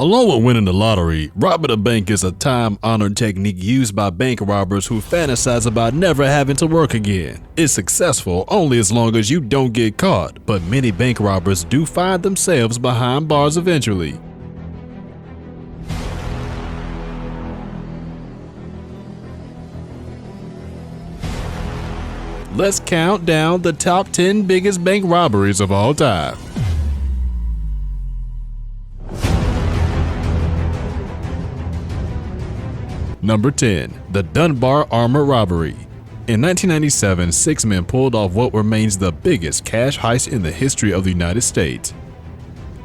Along with winning the lottery, robbing a bank is a time-honored technique used by bank robbers who fantasize about never having to work again. It's successful only as long as you don't get caught, but many bank robbers do find themselves behind bars eventually. Let's count down the top 10 biggest bank robberies of all time. Number 10. The Dunbar Armored Robbery. In 1997, 6 men pulled off what remains the biggest cash heist in the history of the United States.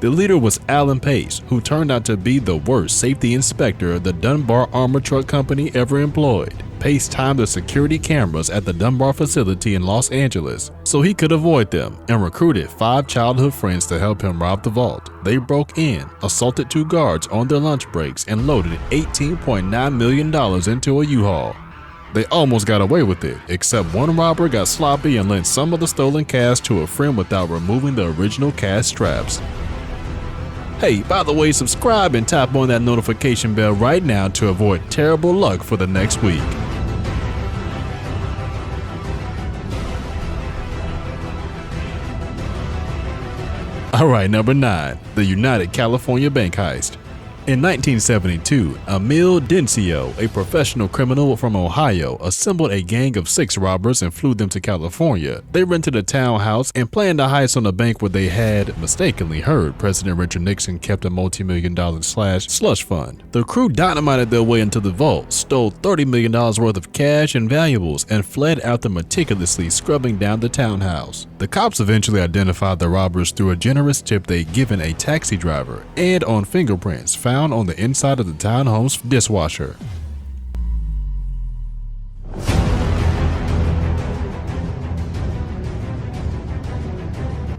The leader was Alan Pace, who turned out to be the worst safety inspector the Dunbar Armored Truck Company ever employed. Pace timed the security cameras at the Dunbar facility in Los Angeles so he could avoid them, and recruited 5 childhood friends to help him rob the vault. They broke in, assaulted 2 guards on their lunch breaks, and loaded $18.9 million into a U-Haul. They almost got away with it, except one robber got sloppy and lent some of the stolen cash to a friend without removing the original cash straps. Hey, by the way, subscribe and tap on that notification bell right now to avoid terrible luck for the next week. Alright, number 9. The United California Bank Heist. In 1972, Emil Dencio, a professional criminal from Ohio, assembled a gang of 6 robbers and flew them to California. They rented a townhouse and planned a heist on a bank where they had mistakenly heard President Richard Nixon kept a multi-million-dollar slush fund. The crew dynamited their way into the vault, stole $30 million worth of cash and valuables, and fled after meticulously scrubbing down the townhouse. The cops eventually identified the robbers through a generous tip they'd given a taxi driver and on fingerprints found on the inside of the townhome's dishwasher.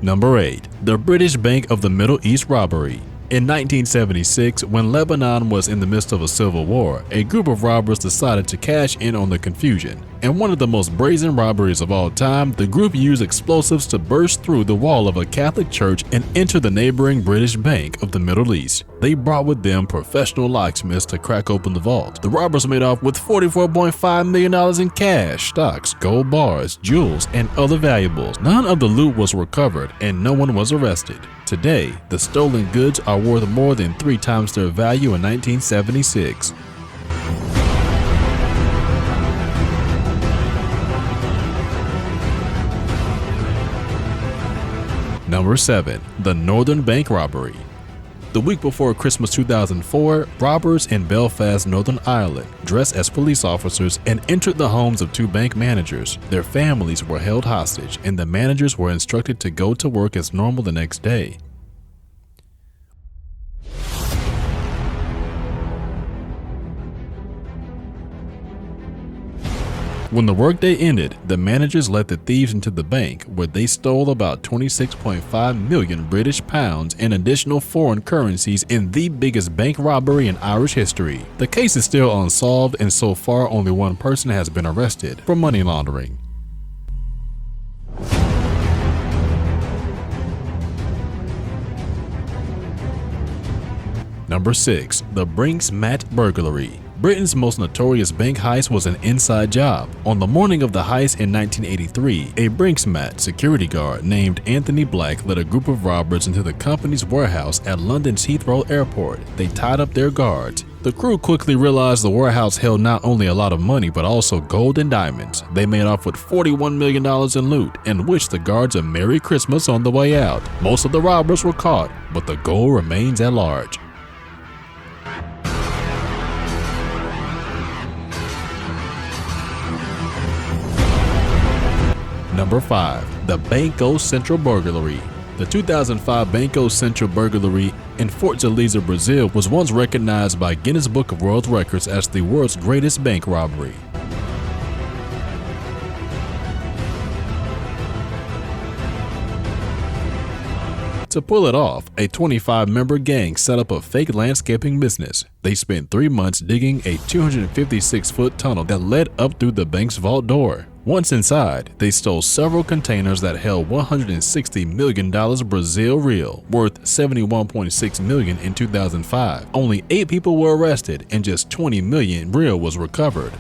Number 8. The British Bank of the Middle East Robbery. In 1976, when Lebanon was in the midst of a civil war, a group of robbers decided to cash in on the confusion. In one of the most brazen robberies of all time, the group used explosives to burst through the wall of a Catholic church and enter the neighboring British Bank of the Middle East. They brought with them professional locksmiths to crack open the vault. The robbers made off with $44.5 million in cash, stocks, gold bars, jewels, and other valuables. None of the loot was recovered and no one was arrested. Today, the stolen goods are worth more than 3 times their value in 1976. Number 7. The Northern Bank Robbery. The week before Christmas 2004, robbers in Belfast, Northern Ireland, dressed as police officers and entered the homes of 2 bank managers. Their families were held hostage, and the managers were instructed to go to work as normal the next day. When the workday ended, the managers let the thieves into the bank, where they stole about 26.5 million British pounds and additional foreign currencies in the biggest bank robbery in Irish history. The case is still unsolved, and so far only one person has been arrested for money laundering. Number 6. The Brinks Burglary. Britain's most notorious bank heist was an inside job. On the morning of the heist in 1983, a Brinks security guard named Anthony Black led a group of robbers into the company's warehouse at London's Heathrow Airport. They tied up their guards. The crew quickly realized the warehouse held not only a lot of money but also gold and diamonds. They made off with $41 million in loot and wished the guards a Merry Christmas on the way out. Most of the robbers were caught, but the gold remains at large. Number 5. The Bango Sentral Burglary. The 2005 Bango Sentral Burglary in Fortaleza, Brazil was once recognized by Guinness Book of World Records as the world's greatest bank robbery. To pull it off, a 25-member gang set up a fake landscaping business. They spent 3 months digging a 256-foot tunnel that led up through the bank's vault door. Once inside, they stole several containers that held $160 million Brazil real, worth $71.6 million in 2005. Only 8 people were arrested and just 20 million real was recovered.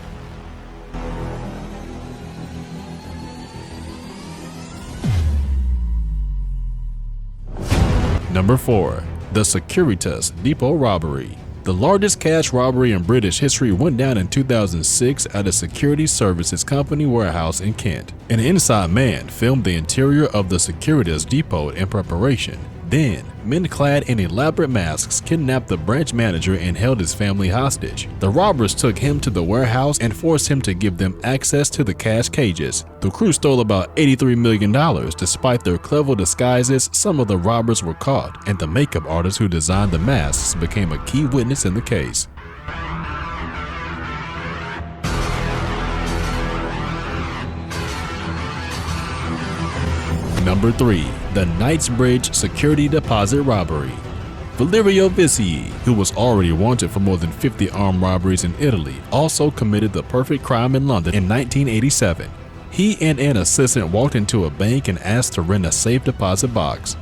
Number 4. The Securities Depot Robbery. The largest cash robbery in British history went down in 2006 at a security services company warehouse in Kent. An inside man filmed the interior of the Securities Depot in preparation. Then, men clad in elaborate masks kidnapped the branch manager and held his family hostage. The robbers took him to the warehouse and forced him to give them access to the cash cages. The crew stole about $83 million. Despite their clever disguises, some of the robbers were caught, and the makeup artist who designed the masks became a key witness in the case. Number 3. The Knightsbridge Security Deposit Robbery. Valerio Vicii, who was already wanted for more than 50 armed robberies in Italy, also committed the perfect crime in London in 1987. He and an assistant walked into a bank and asked to rent a safe deposit box.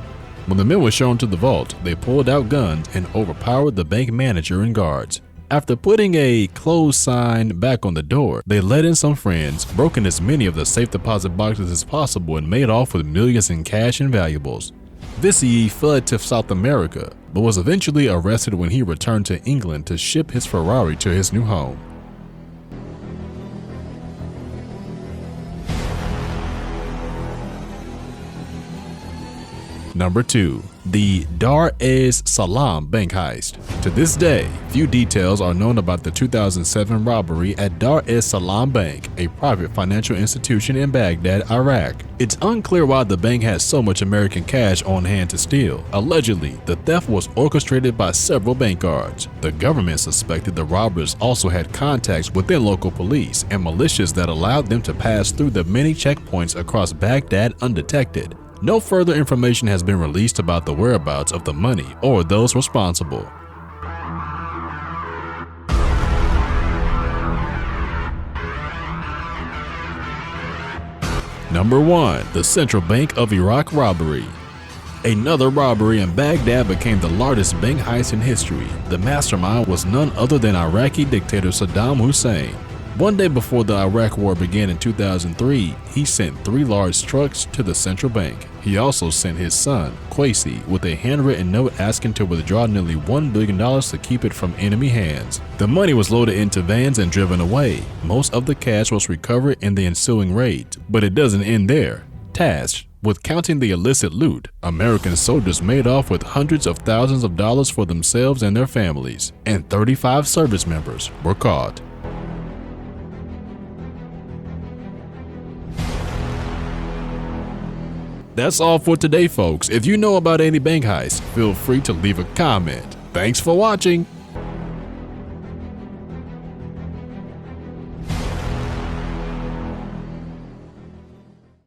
When the men were shown to the vault, they pulled out guns and overpowered the bank manager and guards. After putting a closed sign back on the door, they let in some friends, broke in as many of the safe deposit boxes as possible, and made off with millions in cash and valuables. Vicii fled to South America, but was eventually arrested when he returned to England to ship his Ferrari to his new home. Number 2. The Dar es Salam bank heist. To this day, few details are known about the 2007 robbery at Dar es Salam Bank, a private financial institution in Baghdad, Iraq. It's unclear why the bank had so much American cash on hand to steal. Allegedly, the theft was orchestrated by several bank guards. The government suspected the robbers also had contacts within local police and militias that allowed them to pass through the many checkpoints across Baghdad undetected. No further information has been released about the whereabouts of the money or those responsible. Number 1. The Central Bank of Iraq Robbery. Another robbery in Baghdad became the largest bank heist in history. The mastermind was none other than Iraqi dictator Saddam Hussein. One day before the Iraq War began in 2003, he sent 3 large trucks to the central bank. He also sent his son, Kwesi, with a handwritten note asking to withdraw nearly $1 billion to keep it from enemy hands. The money was loaded into vans and driven away. Most of the cash was recovered in the ensuing raid, but it doesn't end there. Tasked with counting the illicit loot, American soldiers made off with hundreds of thousands of dollars for themselves and their families, and 35 service members were caught. That's all for today, folks. If you know about any bank heist, feel free to leave a comment. Thanks for watching.